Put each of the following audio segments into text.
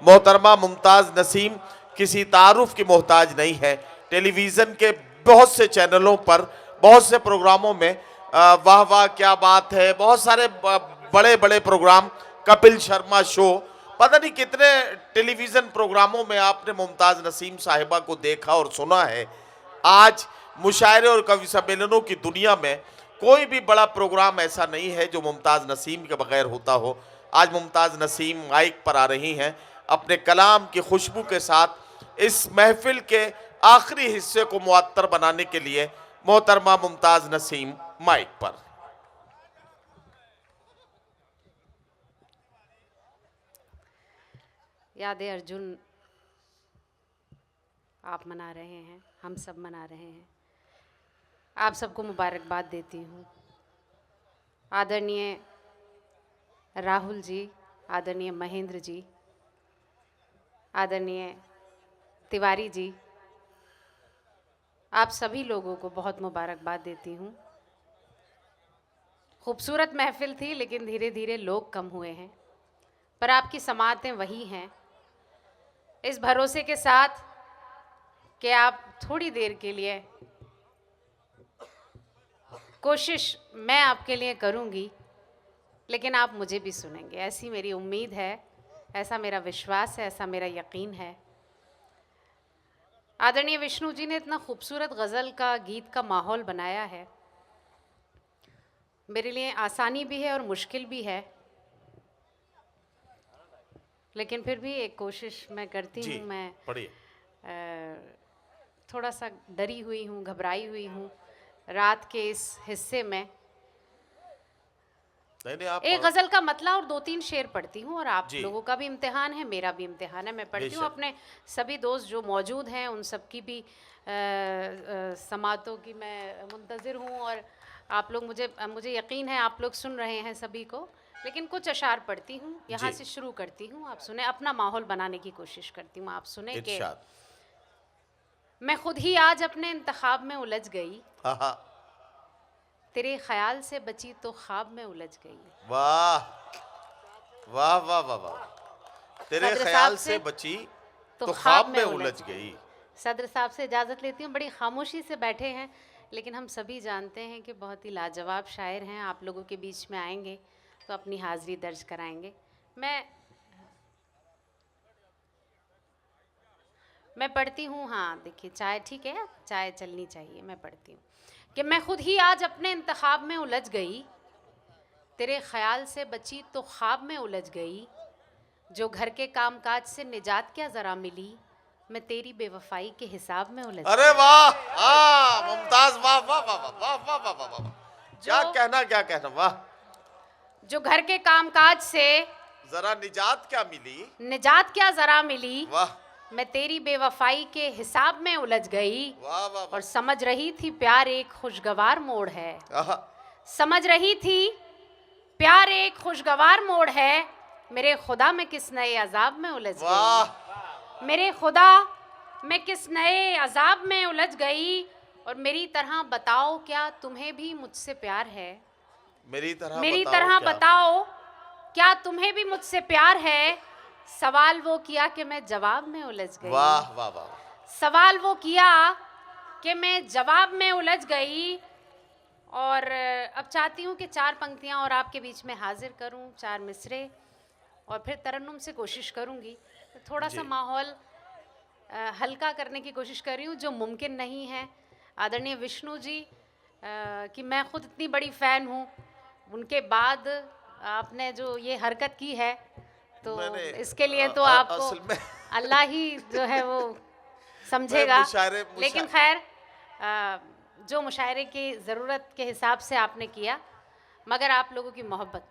मोहतरमा मुमताज़ नसीम किसी तारुफ की मोहताज नहीं है। टेलीविज़न के बहुत से चैनलों पर, बहुत से प्रोग्रामों में वाह वाह क्या बात है, बहुत सारे बड़े बड़े प्रोग्राम, कपिल शर्मा शो, पता नहीं कितने टेलीविज़न प्रोग्रामों में आपने मुमताज़ नसीम साहिबा को देखा और सुना है। आज मुशायरे और कवि सम्मेलनों की दुनिया में कोई भी बड़ा प्रोग्राम ऐसा नहीं है जो मुमताज़ नसीम के बगैर होता हो। आज मुमताज़ नसीम माइक पर आ रही हैं अपने कलाम की खुशबू के साथ इस महफिल के आखिरी हिस्से को मुअत्तर बनाने के लिए। मोहतरमा मुमताज़ नसीम माइक पर। याद अर्जुन आप मना रहे हैं, हम सब मना रहे हैं। आप सबको मुबारकबाद देती हूँ। आदरणीय राहुल जी, आदरणीय महेंद्र जी, आदरणीय तिवारी जी, आप सभी लोगों को बहुत मुबारकबाद देती हूँ। खूबसूरत महफिल थी, लेकिन धीरे धीरे लोग कम हुए हैं, पर आपकी समातें वही हैं, इस भरोसे के साथ कि आप थोड़ी देर के लिए कोशिश मैं आपके लिए करूंगी, लेकिन आप मुझे भी सुनेंगे, ऐसी मेरी उम्मीद है, ऐसा मेरा विश्वास है, ऐसा मेरा यकीन है। आदरणीय विष्णु जी ने इतना खूबसूरत गज़ल का, गीत का माहौल बनाया है, मेरे लिए आसानी भी है और मुश्किल भी है, लेकिन फिर भी एक कोशिश मैं करती हूँ। मैं थोड़ा सा डरी हुई हूँ, घबराई हुई हूँ रात के इस हिस्से में। एक गज़ल का मतला और 2-3 शेर पढ़ती हूँ, और आप लोगों का भी इम्तिहान है, मेरा भी इम्तिहान है। मैं पढ़ती हूँ, अपने सभी दोस्त जो मौजूद हैं उन सब की भी समातों की मैं मुंतज़िर हूँ, और आप लोग मुझे यकीन है आप लोग सुन रहे हैं सभी को। लेकिन कुछ अशार पढ़ती हूँ, यहाँ से शुरू करती हूँ, आप सुने, अपना माहौल बनाने की कोशिश करती हूँ, आप सुने कि मैं खुद ही आज अपने इंतखाब में उलझ गई, तेरे ख्याल से बची तो ख्वाब में उलझ गई। वाह वाह वाह वाह वाह, तेरे ख्याल से बची तो ख्वाब में उलझ गई। सदर साहब से इजाज़त लेती हूँ, बड़ी खामोशी से बैठे हैं, लेकिन हम सभी जानते हैं कि बहुत ही लाजवाब शायर हैं, आप लोगों के बीच में आएंगे तो अपनी हाज़िरी दर्ज कराएंगे। मैं पढ़ती हूँ, हाँ देखिए, चाय ठीक है, चाय चलनी चाहिए। मैं पढ़ती हूँ कि मैं खुद ही आज अपने इंतखाब में उलझ गई, तेरे ख्याल से बची तो ख्वाब में उलझ गई, जो घर के कामकाज से निजात क्या ज़रा मिली, मैं तेरी बेवफाई के हिसाब में उलझ। अरे वाह मुमताज, वाह वाह वाह वाह वाह वाह वाह वाह, क्या कहना, वाह। जो घर के कामकाज से जरा निजात क्या जरा मिली, वाह, मैं तेरी बेवफाई के हिसाब में उलझ गई। वाह वाह, और समझ रही थी प्यार एक खुशगवार मोड़ है, समझ रही थी प्यार एक खुशगवार मोड़ है, मेरे खुदा में किस नए अजाब में उलझ गई, मेरे खुदा मैं किस नए अजाब में उलझ गई। और मेरी तरह बताओ क्या तुम्हें भी मुझसे प्यार है, मेरी तरह बताओ क्या तुम्हें भी मुझसे प्यार है, सवाल वो किया कि मैं जवाब में उलझ गई। वाह वाह वाह, सवाल वो किया कि मैं जवाब में उलझ गई। और अब चाहती हूँ कि 4 पंक्तियाँ और आपके बीच में हाजिर करूँ, 4 मिसरे, और फिर तरन्नुम से कोशिश करूँगी थोड़ा सा माहौल हल्का करने की कोशिश कर रही हूँ, जो मुमकिन नहीं है। आदरणीय विष्णु जी कि मैं खुद इतनी बड़ी फ़ैन हूँ, उनके बाद आपने जो ये हरकत की है, तो इसके लिए तो आपको अल्लाह ही जो है वो समझेगा। लेकिन खैर, जो मुशायरे की ज़रूरत के हिसाब से आपने किया, मगर आप लोगों की मोहब्बत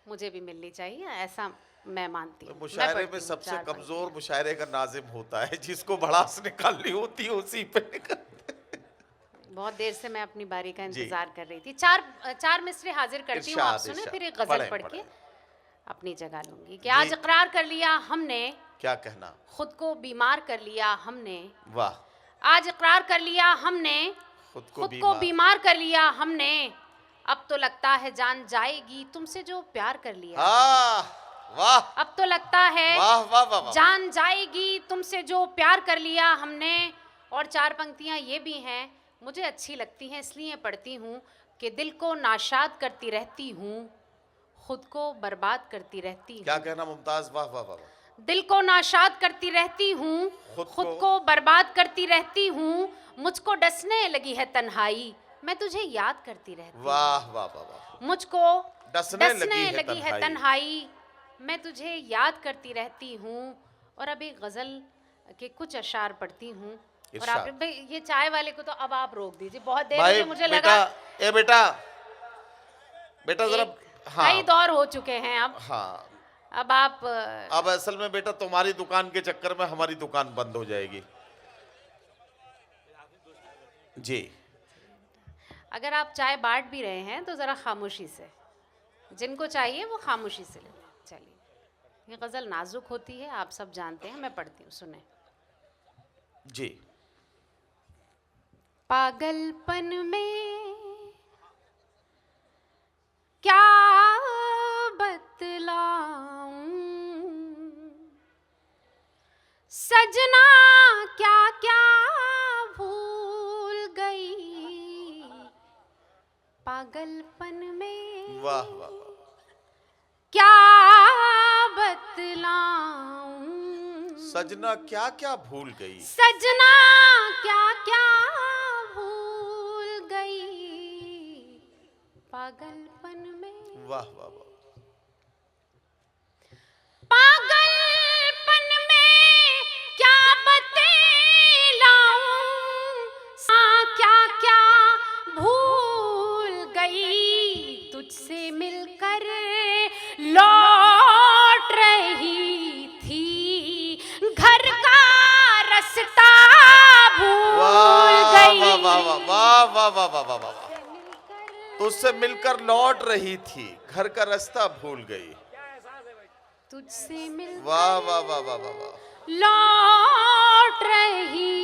मुझे भी मिलनी चाहिए, ऐसा मैं मानती हूँ। मुशायरे में सबसे कमज़ोर मुशायरे का नाज़िम होता है, जिसको भड़ास निकालनी होती है उसी पे बहुत देर से मैं अपनी बारी का इंतज़ार कर रही थी। 4 मिसरे हाजिर करती हूँ, आप सुने, फिर एक गज़ल पढ़ के अपनी जगह लूंगी। कि आज इकरार कर लिया हमने, क्या कहना, खुद को बीमार कर लिया हमने। वाह, आज इकरार कर लिया हमने, खुद को बीमार कर लिया हमने, अब तो लगता है जान जाएगी तुमसे जो प्यार कर लिया। वाह अब तो लगता है वाह वाह वाह वाह। जान जाएगी तुमसे जो प्यार कर लिया हमने। और चार पंक्तियां ये भी हैं, मुझे अच्छी लगती हैं इसलिए पढ़ती हूँ कि दिल को नाशाद करती रहती हूँ, खुद को बर्बाद करती रहती हूँ। क्या कहना मुमताज, वाह वाह वाह वाह। दिल को नाशाद करती रहती हूँ, खुद को बर्बाद करती रहती हूँ, मुझको डसने लगी है तन्हाई, मैं तुझे याद करती रहती हूँ। वाह वाह वाह वाह। मुझको डसने लगी है तन्हाई, मैं तुझे याद करती रहती हूँ। और अब एक गजल के कुछ अशार पढ़ती हूँ। और आप भाई ये चाय वाले को तो अब आप रोक दीजिए, बहुत देर से मुझे लगा। ए बेटा, बेटा जरा, हाँ कई दौर हो चुके हैं अब। हाँ अब आप अब असल में बेटा तुम्हारी दुकान के चक्कर में हमारी दुकान बंद हो जाएगी जी। अगर आप चाय बांट भी रहे हैं तो जरा खामोशी से, जिनको चाहिए वो खामोशी से ले लें। चलिए, ये गजल नाजुक होती है, आप सब जानते हैं, मैं पढ़ती हूँ, सुने जी। पागलपन में क्या बतलाऊं, सजना क्या क्या भूल गई, पागलपन में वाह वाह वाह। क्या बतलाऊं, सजना क्या क्या भूल गई, सजना क्या क्या भूल गई, पागलपन में। वाह वाह वाह। पागलपन में क्या बतलाऊं, क्या क्या भूल गई, तुझसे मिलकर लौट रही थी, घर का रास्ता भूल गई। वाह वाह वाह वाह वाह वाह वाह वाह वाह। तुझसे मिलकर लौट रही थी, घर का रास्ता भूल गई, तुझसे मिलकर वाह वाह वाह वाह वाह वाह। लौट रही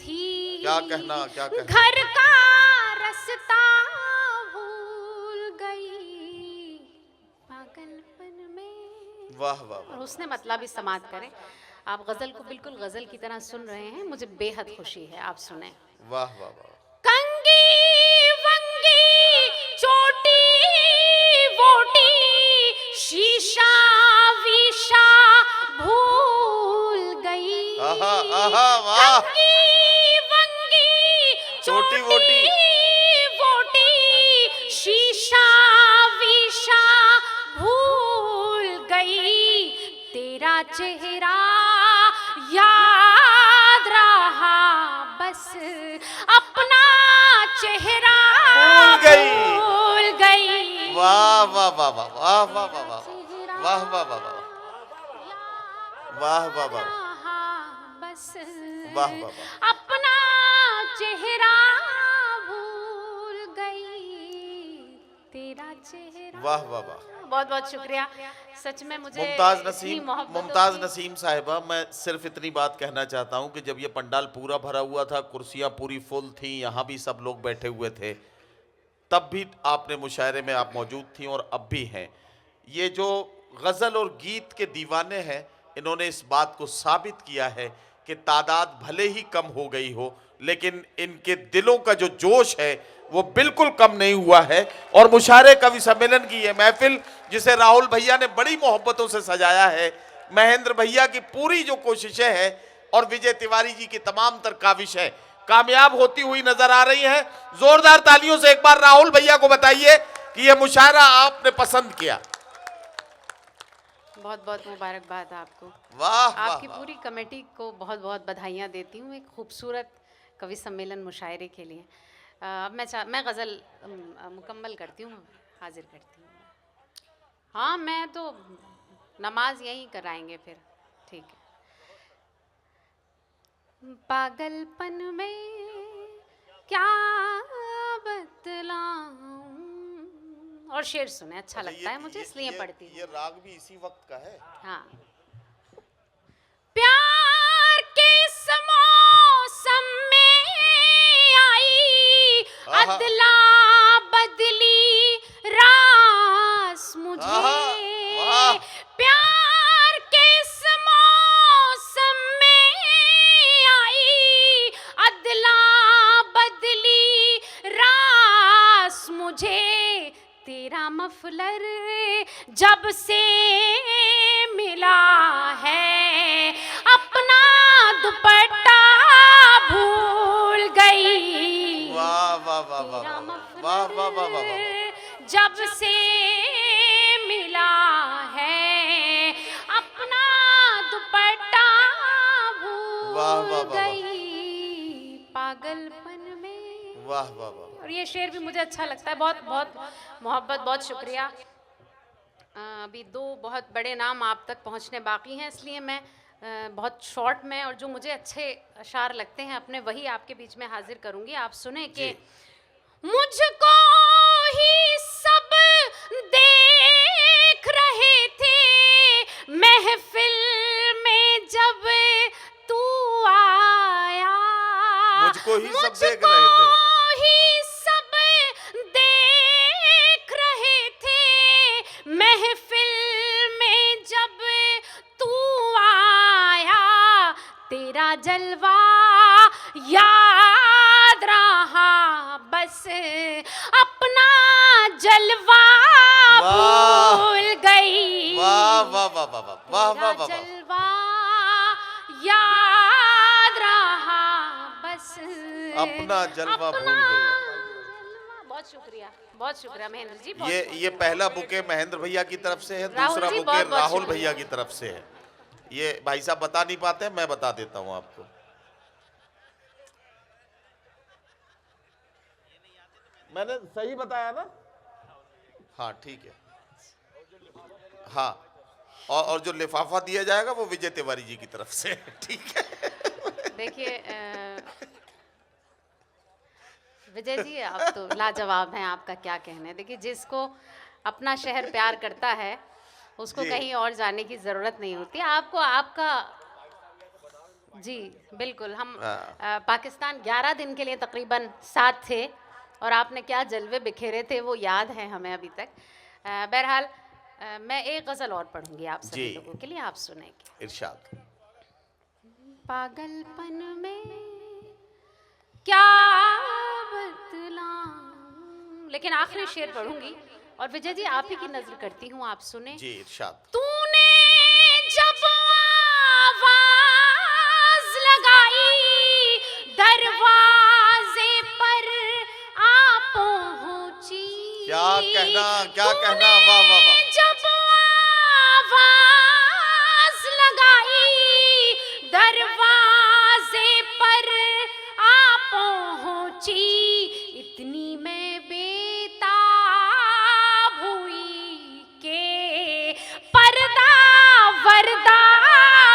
थी, क्या कहना, क्या कहना। घर का रास्ता भूल गई, पागलपन में। वाह वाह वाह। और उसने मतलब ही समाप्त करें। आप गजल को बिल्कुल गजल की तरह सुन रहे हैं, मुझे बेहद खुशी है, आप सुने। वाह वाह वाह। कंगी वंगी चोटी वोटी, शीशा वीशा भूल गई, आहा आहा वाह। कंगी वंगी चोटी वोटी वोटी, शीशा वीशा भूल गई, तेरा चेहरा याद रहा, बस अपना चेहरा भूल गई। वाह वाह वाह वाह वाह वाह वाह वाह वाह वाह वाह वाह वाह वाह वाह बस वाह वाह वाह। अपना चेहरा भूल गई, तेरा चेहरा। वाह वाह वाह। बहुत बहुत शुक्रिया, सच में मुझे मुमताज नसीम साहिबा, मैं सिर्फ इतनी बात कहना चाहता हूँ कि जब ये पंडाल पूरा भरा हुआ था, कुर्सियाँ पूरी फुल थी, यहाँ भी सब लोग बैठे हुए थे, तब भी आपने मुशायरे में आप मौजूद थी और अब भी हैं। ये जो गज़ल और गीत के दीवाने हैं, इन्होंने इस बात को साबित किया है कि तादाद भले ही कम हो गई हो, लेकिन इनके दिलों का जो जोश है वो बिल्कुल कम नहीं हुआ है। और मुशायरे कवि सम्मेलन की ये महफिल, जिसे राहुल भैया ने बड़ी मोहब्बतों से सजाया है, महेंद्र भैया की पूरी जो कोशिशें हैं और विजय तिवारी जी की तमाम तर काविशें कामयाब होती हुई नजर आ रही हैं। जोरदार तालियों से एक बार राहुल भैया को बताइए कि यह मुशायरा आपने पसंद किया। बहुत बहुत मुबारकबाद आपको। वाह, आपकी वाह, पूरी कमेटी को बहुत बहुत बधाइयाँ देती हूँ एक खूबसूरत कवि सम्मेलन मुशायरे के लिए। मैं गज़ल मुकम्मल करती हूँ, हाजिर करती हूँ। हाँ, मैं तो नमाज यहीं कराएंगे फिर, ठीक है। पागलपन में क्या बतलाऊं, और शेर सुने, अच्छा लगता है मुझे इसलिए पढ़ती हूँ। ये राग भी इसी वक्त का है। हाँ। प्यार के इस मौसम में आई अदला बदली रास मुझे, वाह। प्यार तेरा मफलर जब से मिला है, अपना दुपट्टा भूल गई। वाह वाह वाह वाह तेरा वाह वाह वाह वाह वाह मफलर जब से मिला है, अपना दुपट्टा वाह, वाह, भूल वाह, गई पागलपन में। वाह वाह वाह। और ये शेर भी मुझे अच्छा लगता है, बहुत बहुत मोहब्बत, बहुत शुक्रिया। अभी दो बहुत बड़े नाम आप तक पहुंचने बाकी हैं, इसलिए मैं बहुत शॉर्ट में और जो मुझे अच्छे अशार लगते हैं अपने वही आपके बीच में हाजिर करूंगी। आप सुने कि मुझको ही सब देख रहे थे महफिल में जब तू आया, मुझको ही सब देख रहे थे, ही सब देख रहे थे महफिल में जब तू आया, तेरा जलवा याद रहा बस अपना जलवा भूल गई। वाह वाह वाह वाह वाह वाह वाह वाह। जलवा याद रहा बस अपना जलवा भूल गई। बहुत शुक्रिया महेंद्र जी। ये पहला बुके महेंद्र भैया की तरफ से है, दूसरा जी, बुके बहुत बहुत राहुल शुक्रिया। भैया की तरफ से है। ये भाई साहब बता नहीं पाते, मैं बता देता हूँ आपको। मैंने सही बताया ना? हाँ ठीक है। हाँ, और जो लिफाफा दिया जाएगा वो विजय तिवारी जी की तरफ से, ठीक है। देखिए विजय जी, आप तो लाजवाब हैं, आपका क्या कहना है। देखिए, जिसको अपना शहर प्यार करता है उसको जी। कहीं और जाने की ज़रूरत नहीं होती। आपको आपका जी बिल्कुल। हम पाकिस्तान 11 दिन के लिए तकरीबन साथ थे और आपने क्या जलवे बिखेरे थे वो याद है हमें अभी तक। बहरहाल मैं एक गज़ल और पढ़ूंगी आप सभी जी। लोगों के लिए, आप सुनेंगे। इरशाद। पागलपन में क्या बतलाऊं, लेकिन आखिरी शेर पढ़ूंगी और विजय जी आप ही की नजर करती हूँ, आप सुने। जी इरशाद। तूने जब आवाज लगाई दरवाजे पर आ पहुंची। क्या कहना वाह वाह वाह। जब आवाज लगाई दरवाजे पर आ पहुंची, इतनी मैं बेताब हुई के पर्दा वर्दा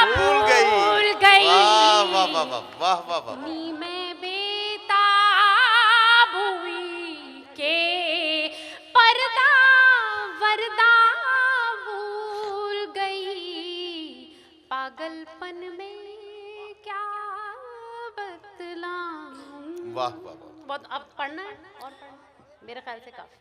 भूल गई। वाह वाह वाह वाह वाह वाह वाह। इतनी मैं बेताब हुई के पर्दा वर्दा भूल गई, पागलपन में क्या बतलाऊं। वाह वाह वाह। बहुत अब पढ़ना है और पढ़ना, मेरे ख्याल से काफी।